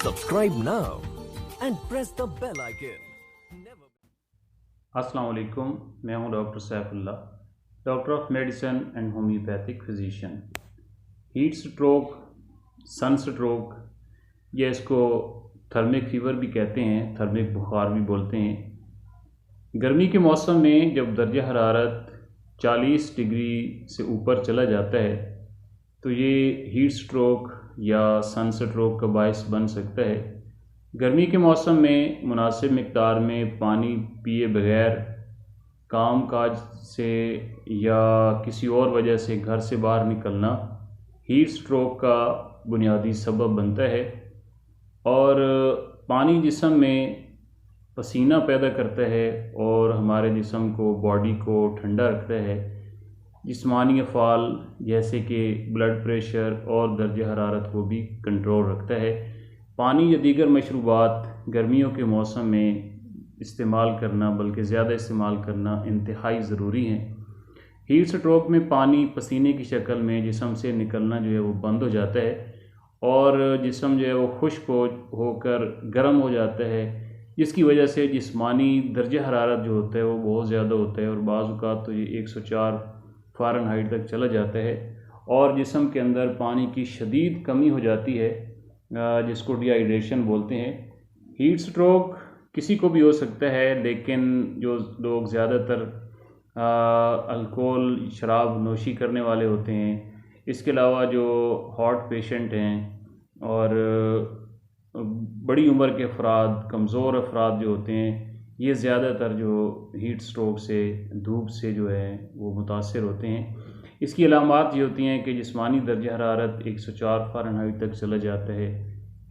Subscribe now and press the bell icon. Never... अस्सलाम वालेकुम, मैं हूं doctor Saifullah, doctor of medicine and homeopathic physician. Heat stroke, sun stroke या इसको thermic fever भी कहते हैं, थर्मिक बुखार भी बोलते हैं। गर्मी के मौसम में जब दर्जा हरारत 40 डिग्री से ऊपर चला जाता है तो ये हीट स्ट्रोक या सन स्ट्रोक का बायस बन सकता है। गर्मी के मौसम में मुनासिब मिक़दार में पानी पिए बगैर काम काज से या किसी और वजह से घर से बाहर निकलना हीट स्ट्रोक का बुनियादी सबब बनता है। और पानी जिस्म में पसीना पैदा करता है और हमारे जिस्म को, बॉडी को ठंडा रखता है। जिस्मानी अफ़ाल जैसे कि ब्लड प्रेशर और दर्जा हरारत को भी कंट्रोल रखता है। पानी या दीगर मशरूबात गर्मियों के मौसम में इस्तेमाल करना, बल्कि ज़्यादा इस्तेमाल करना इंतहाई ज़रूरी है। हीट स्ट्रोक में पानी पसीने की शक्ल में जिस्म से निकलना जो है वो बंद हो जाता है और जिस्म जो है वो खुश्क होकर गर्म हो जाता है, जिसकी वजह से जिस्मानी दर्जा हरारत जो होता है वो बहुत ज़्यादा होता है और बाज़ औक़ात तो ये 104 फ़ारेनहाइट तक चला जाता है और जिस्म के अंदर पानी की शदीद कमी हो जाती है, जिसको डिहाइड्रेशन बोलते हैं। हीट स्ट्रोक किसी को भी हो सकता है, लेकिन जो लोग ज़्यादातर अल्कोहल शराब नोशी करने वाले होते हैं, इसके अलावा जो हार्ट पेशेंट हैं और बड़ी उम्र के अफराद, कमज़ोर अफराद जो होते हैं, ये ज़्यादातर जो हीट स्ट्रोक से, धूप से जो है वो मुतासर होते हैं। इसकी अलामात ये होती हैं कि जिस्मानी दर्जा हरारत 104 फ़ारेनहाइट तक चला जाता है,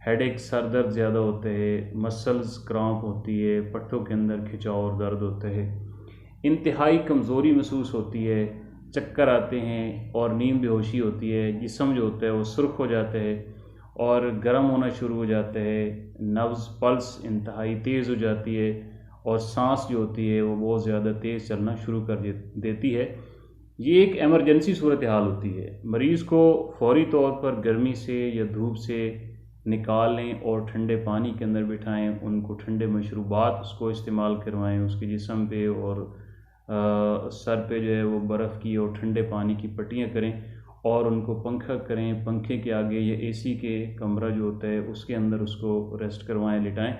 हेडेक, सर दर्द ज़्यादा होता है, मसल्स क्रैम्प होती है, पट्टों के अंदर खिंचाव और दर्द होता है, इंतहाई कमज़ोरी महसूस होती है, चक्कर आते हैं और नींद बेहोशी होती है। जिस्म जो होता है वो सुर्ख हो जाता है और गर्म होना शुरू हो जाता है, नब्ज़ पल्स इंतहाई तेज़ हो जाती है और सांस जो होती है वो बहुत ज़्यादा तेज़ चलना शुरू कर देती है। ये एक एमरजेंसी सूरत हाल होती है। मरीज़ को फ़ौरी तौर पर गर्मी से या धूप से निकाल लें और ठंडे पानी के अंदर बिठाएं, उनको ठंडे मशरूबात उसको इस्तेमाल करवाएं, उसके जिस्म पे और सर पे जो है वो बर्फ़ की और ठंडे पानी की पट्टियाँ करें और उनको पंखा करें, पंखे के आगे या एसी के कमरा जो होता है उसके अंदर उसको रेस्ट करवाएं, लिटाएं।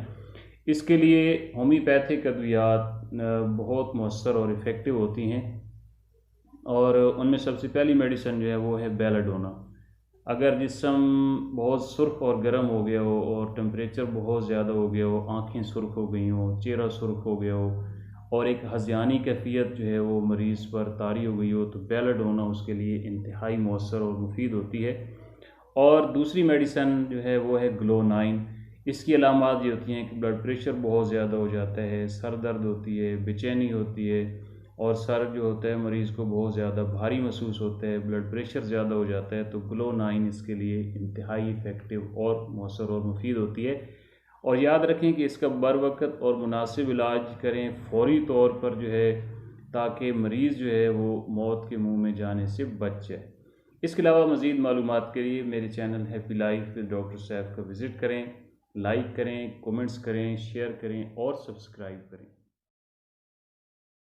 इसके लिए होम्योपैथिक अद्वियात बहुत मौसर और इफ़ेक्टिव होती हैं और उनमें सबसे पहली मेडिसिन जो है वो है बेलाडोना। अगर जिस्म बहुत सुर्ख और गर्म हो गया हो और टेम्परेचर बहुत ज़्यादा हो गया हो, आँखें सुर्ख हो गई हों, चेहरा सुर्ख हो गया हो और एक हज़यानी कैफियत जो है वो मरीज़ पर तारी हो गई हो, तो बेलाडोना उसके लिए इंतहाई मौसर और मुफीद होती है। और दूसरी मेडिसिन जो है वो है ग्लो-9। इसकी अलामात ये होती हैं कि ब्लड प्रेशर बहुत ज़्यादा हो जाता है, सर दर्द होती है, बेचैनी होती है और सर जो होता है मरीज़ को बहुत ज़्यादा भारी महसूस होता है, ब्लड प्रेशर ज़्यादा हो जाता है, तो ग्लो-9 इसके लिए इंतहाई इफ़ेक्टिव और मौसर और मुफीद होती है। और याद रखें कि इसका बरवक़्त और मुनासिब इलाज करें फ़ौरी तौर पर जो है, ताकि मरीज़ जो है वो मौत के मुँह में जाने से बच जाए। इसके अलावा मज़ीद मालूमात के लिए मेरे channel happy life with doctor Saif का विज़िट करें, लाइक करें, कमेंट्स करें, शेयर करें और सब्सक्राइब करें।